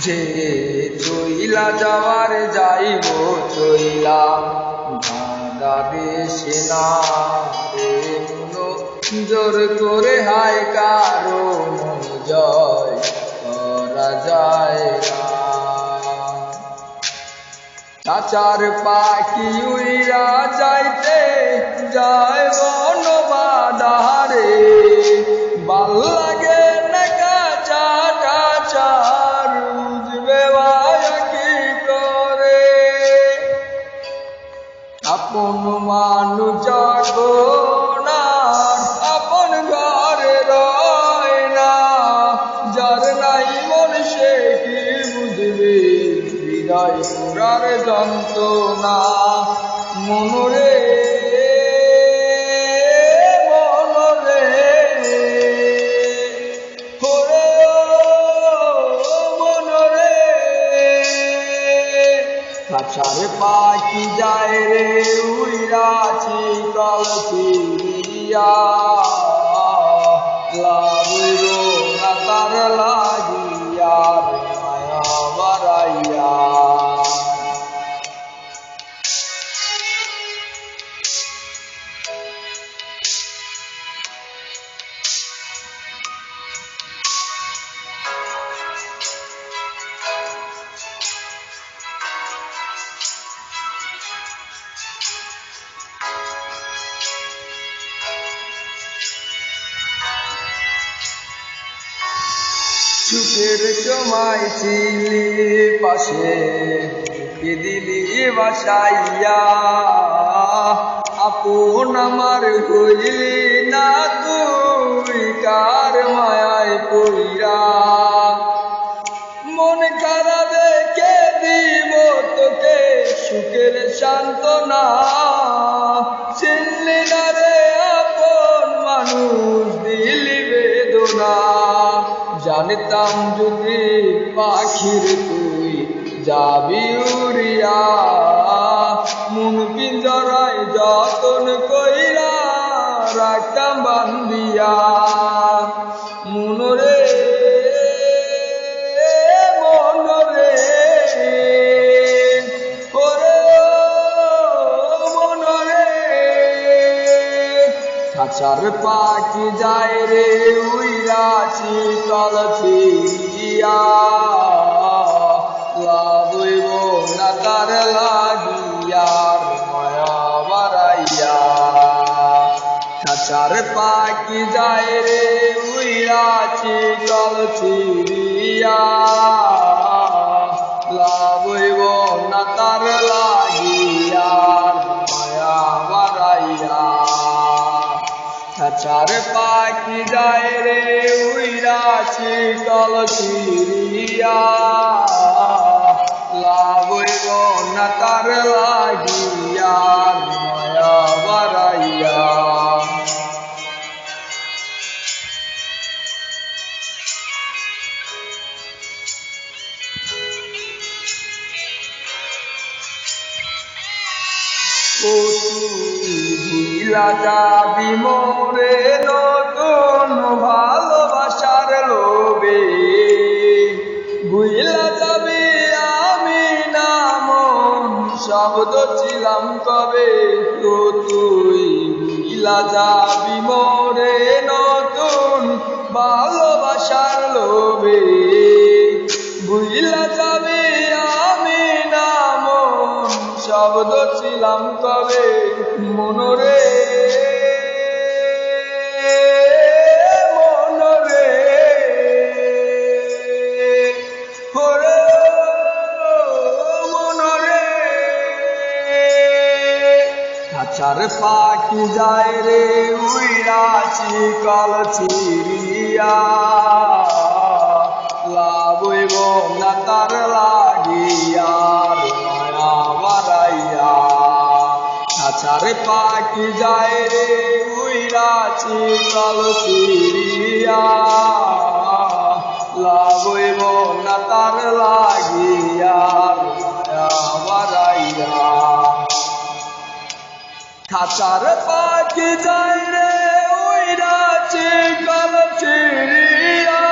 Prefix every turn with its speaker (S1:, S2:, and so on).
S1: যে চইলা যাওয়ার যাইব চইলা ভাঙা দেশে না রে মনো জোর করে হায় কারো মন জয় করা যায় না। চাচার পাখি উইরা যাইতে যায় বন বাদারে ভাল লাগে না কাঁচা কাঁচার বুঝবে ভায়া কি করে। আপন মানুষ যখন আর আপন ঘরে রয় না, যার নাই মন সে কি বুঝবে হৃদয় পুরার যন্ত্রণা। মনরে মনরে ওরে মনরে কাছার পাখি যায় রে উইরা চিকল ফিরিয়া লাভিব না তার লাগিয়া মায়া বাড়াইয়া। সুখের সময় ছিলি পাশে কে দিলি বাসাইয়া, আপন আমার হইলি না তুই কার মায়ায় পইরা। মন খারাপ দেখে দিব তোকে সুখের সান্ত্বনা, চিনলি না রে আপন মানুষ দিলি বেদনা। জানতাম যদি পাখির তুই যাবি উড়িয়া, মন পিঞ্জরায় যতন কইরা রাখতাম বান্ধিয়া। মনরে মনরে ওরে মনরে খাঁচার পাখি যায় রে উইরা চিকল ফিরিয়া লাভিব না তার লাগিয়া মায়া বাড়াইয়া। খাঁচার পাখি যায় রে উইরা চিকল ফিরিয়া লাভিব না তার লাগিয়া মায়া বাড়াইয়া। খাঁচার পাখি যায় রে উইরা চিকল ফিরিয়া লাভিব না তার লাগিয়া মায়া বাড়াইয়া। ও তুই ভুইলা যাবি মোরে নতুন ভালোবাসার লোভে, ভুইলা যাবি আমি না মন শব্দ ছিলাম কবে। ও তুই ভুইলা যাবি মোরে নতুন ভালোবাসার লোভে, ভুইলা যাবি আমি না মন শব্দ ছিলাম কবে। মনরে মনরে ওরে মনরে খাঁচার পাখি যায় রে উইরা চিকল ফিরিয়া লাভিব না তার লাগিয়া মায়া বাড়াইয়া। খাঁচার পাখি যায় রে উইরা চিকল ফিরিয়া লাভিব না তার লাগিয়া মায়া বাড়াইয়া। খাঁচার পাখি যায় রে উইরা চিকল ফিরিয়া